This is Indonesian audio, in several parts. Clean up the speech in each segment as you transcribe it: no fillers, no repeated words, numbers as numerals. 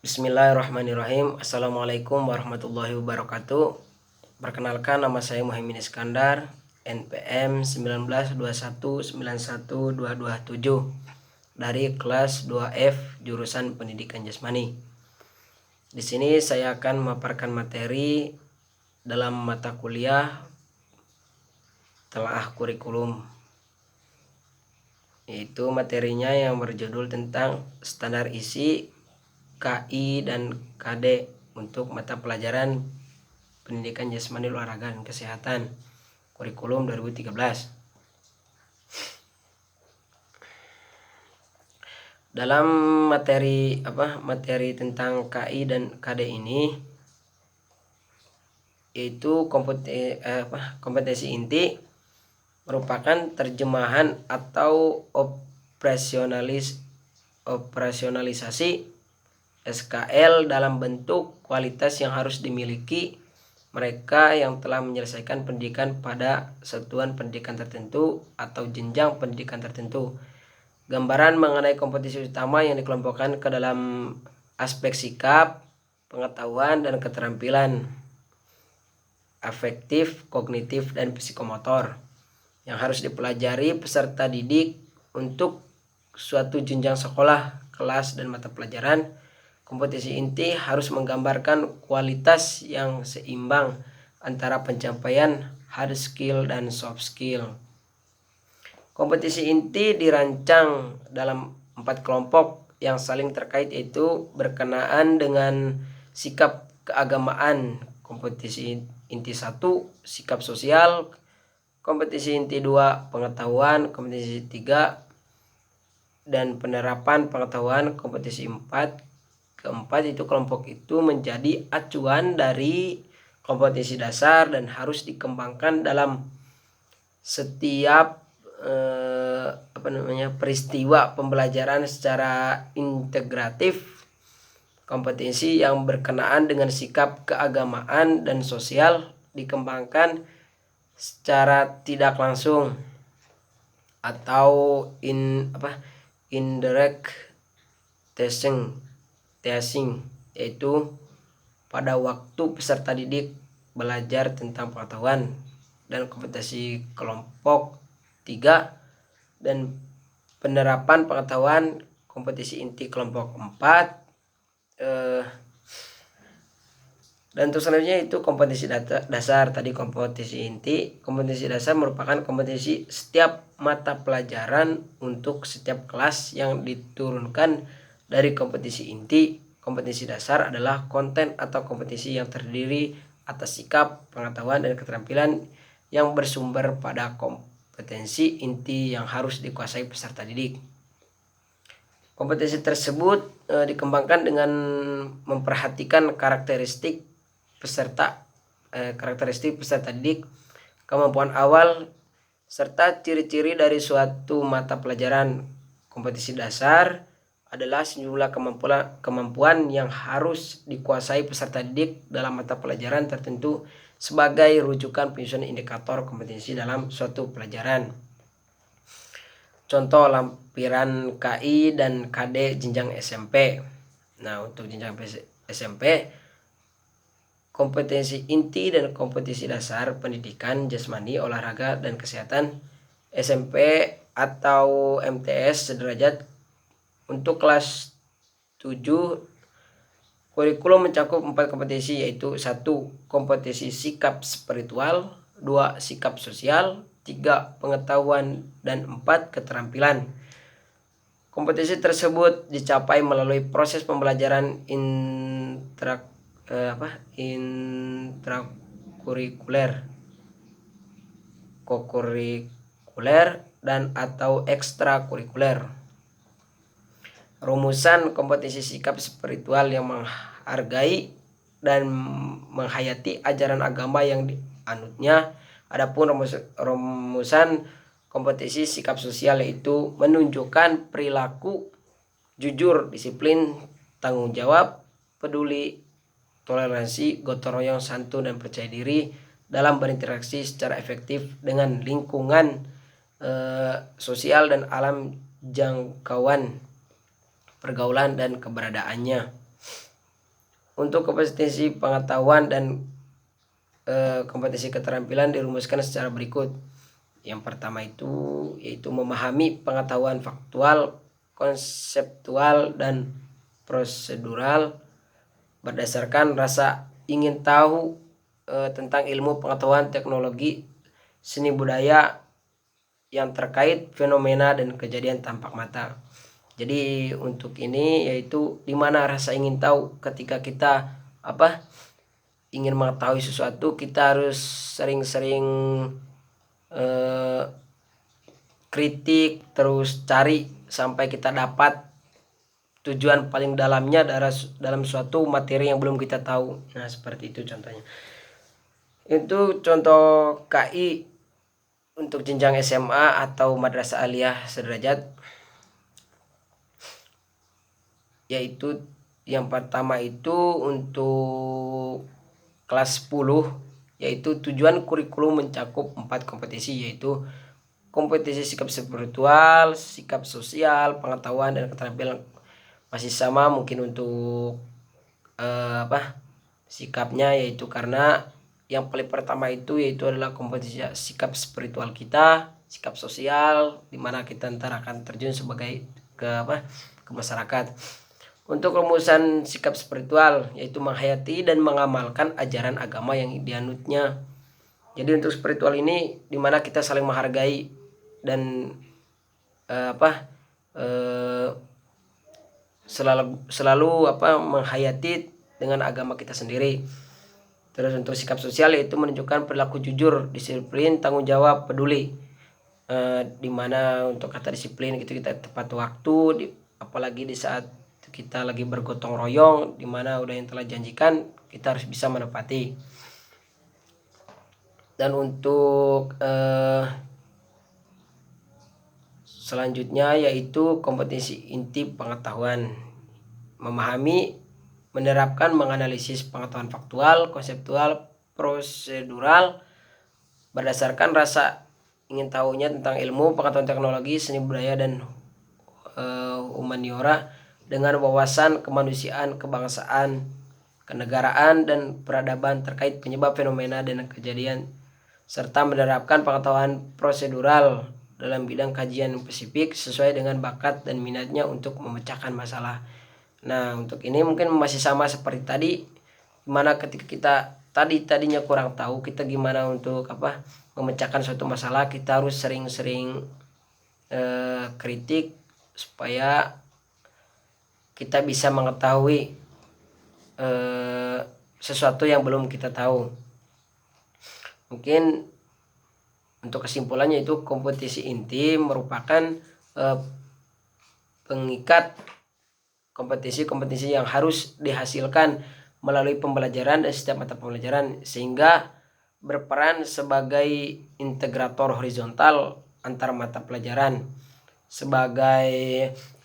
Bismillahirrahmanirrahim. Assalamualaikum warahmatullahi wabarakatuh. Perkenalkan, nama saya Muhammad Iskandar, NPM 1921912227 dari kelas 2F jurusan Pendidikan Jasmani. Di sini saya akan memaparkan materi dalam mata kuliah telaah kurikulum, yaitu materinya yang berjudul tentang standar isi KI dan KD untuk mata pelajaran Pendidikan Jasmani, Olahraga dan Kesehatan kurikulum 2013. Dalam materi tentang KI dan KD ini, yaitu kompetensi inti merupakan terjemahan atau operasionalisasi SKL dalam bentuk kualitas yang harus dimiliki mereka yang telah menyelesaikan pendidikan pada satuan pendidikan tertentu atau jenjang pendidikan tertentu. Gambaran mengenai kompetensi utama yang dikelompokkan ke dalam aspek sikap, pengetahuan, dan keterampilan afektif, kognitif, dan psikomotor yang harus dipelajari peserta didik untuk suatu jenjang sekolah, kelas, dan mata pelajaran. Kompetensi inti harus menggambarkan kualitas yang seimbang antara pencapaian hard skill dan soft skill. Kompetensi inti dirancang dalam 4 kelompok yang saling terkait, yaitu berkenaan dengan sikap keagamaan, kompetensi inti 1, sikap sosial, kompetensi inti 2, pengetahuan, kompetensi 3, dan penerapan pengetahuan, kompetensi 4. Keempat, itu kelompok itu menjadi acuan dari kompetensi dasar dan harus dikembangkan dalam setiap peristiwa pembelajaran secara integratif. Kompetensi yang berkenaan dengan sikap keagamaan dan sosial dikembangkan secara tidak langsung atau indirect teaching, yaitu pada waktu peserta didik belajar tentang pengetahuan. Dan kompetensi kelompok 3 dan penerapan pengetahuan, kompetensi inti kelompok 4. Dan untuk selanjutnya itu kompetensi dasar. Tadi kompetensi inti. Kompetensi dasar merupakan kompetensi setiap mata pelajaran untuk setiap kelas yang diturunkan dari kompetensi inti. Kompetensi dasar adalah konten atau kompetensi yang terdiri atas sikap, pengetahuan, dan keterampilan yang bersumber pada kompetensi inti yang harus dikuasai peserta didik. Kompetensi tersebut dikembangkan dengan memperhatikan karakteristik peserta didik, kemampuan awal, serta ciri-ciri dari suatu mata pelajaran. Kompetensi dasar adalah sejumlah kemampuan yang harus dikuasai peserta didik dalam mata pelajaran tertentu sebagai rujukan penyusunan indikator kompetensi dalam suatu pelajaran. Contoh lampiran KI dan KD jenjang SMP. Nah, untuk jenjang SMP, kompetensi inti dan kompetensi dasar pendidikan jasmani, olahraga, dan kesehatan SMP atau MTS sederajat. Untuk kelas 7, kurikulum mencakup 4 kompetensi, yaitu 1. Kompetensi sikap spiritual, 2. Sikap sosial, 3. Pengetahuan, dan 4. Keterampilan. Kompetensi tersebut dicapai melalui proses pembelajaran intrakurikuler, kokurikuler, dan atau ekstrakurikuler. Rumusan kompetensi sikap spiritual yang menghargai dan menghayati ajaran agama yang dianutnya. Adapun rumusan kompetensi sikap sosial yaitu menunjukkan perilaku jujur, disiplin, tanggung jawab, peduli, toleransi, gotong royong, santun, dan percaya diri dalam berinteraksi secara efektif dengan lingkungan sosial dan alam jangkauan pergaulan dan keberadaannya. Untuk kompetensi pengetahuan dan kompetensi keterampilan dirumuskan secara berikut. Yang pertama itu yaitu memahami pengetahuan faktual, konseptual, dan prosedural berdasarkan rasa ingin tahu tentang ilmu pengetahuan teknologi seni budaya yang terkait fenomena dan kejadian tampak mata. Jadi untuk ini yaitu dimana rasa ingin tahu, ketika kita ingin mengetahui sesuatu, kita harus sering-sering kritik, terus cari sampai kita dapat tujuan paling dalamnya dalam suatu materi yang belum kita tahu. Nah seperti itu contohnya. Itu contoh KI untuk jenjang SMA atau madrasah aliyah sederajat, yaitu yang pertama itu untuk kelas 10, yaitu tujuan kurikulum mencakup 4 kompetisi, yaitu kompetisi sikap spiritual, sikap sosial, pengetahuan, dan keterampilan. Masih sama mungkin untuk sikapnya, yaitu karena yang paling pertama itu yaitu adalah kompetisi sikap spiritual kita, sikap sosial, dimana kita ntar akan terjun sebagai ke masyarakat. Untuk rumusan sikap spiritual yaitu menghayati dan mengamalkan ajaran agama yang dianutnya. Jadi untuk spiritual ini dimana kita saling menghargai dan selalu menghayati dengan agama kita sendiri. Terus untuk sikap sosial yaitu menunjukkan perilaku jujur, disiplin, tanggung jawab, peduli. Dimana untuk kata disiplin gitu kita tepat waktu, apalagi di saat kita lagi bergotong royong, dimana udah yang telah janjikan kita harus bisa menepati. Dan untuk selanjutnya yaitu kompetensi inti pengetahuan, memahami, menerapkan, menganalisis pengetahuan faktual, konseptual, prosedural berdasarkan rasa ingin tahunya tentang ilmu pengetahuan teknologi, seni budaya, dan humaniora dengan wawasan kemanusiaan, kebangsaan, kenegaraan, dan peradaban terkait penyebab fenomena dan kejadian, serta menerapkan pengetahuan prosedural dalam bidang kajian spesifik sesuai dengan bakat dan minatnya untuk memecahkan masalah. Nah untuk ini mungkin masih sama seperti tadi, dimana ketika kita tadinya kurang tahu kita gimana untuk memecahkan suatu masalah, kita harus sering-sering kritik supaya kita bisa mengetahui sesuatu yang belum kita tahu. Mungkin untuk kesimpulannya itu kompetisi inti merupakan pengikat kompetisi-kompetisi yang harus dihasilkan melalui pembelajaran dan setiap mata pembelajaran, sehingga berperan sebagai integrator horizontal antar mata pelajaran sebagai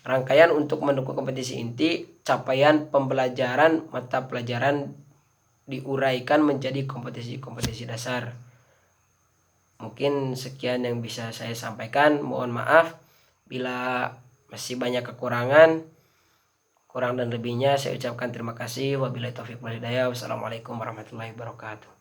rangkaian untuk mendukung kompetisi inti. Capaian pembelajaran mata pelajaran diuraikan menjadi kompetisi-kompetisi dasar. Mungkin sekian yang bisa saya sampaikan. Mohon maaf bila masih banyak kekurangan. Kurang dan lebihnya saya ucapkan terima kasih. Wabillahi taufiq wal hidayah. Wassalamualaikum warahmatullahi wabarakatuh.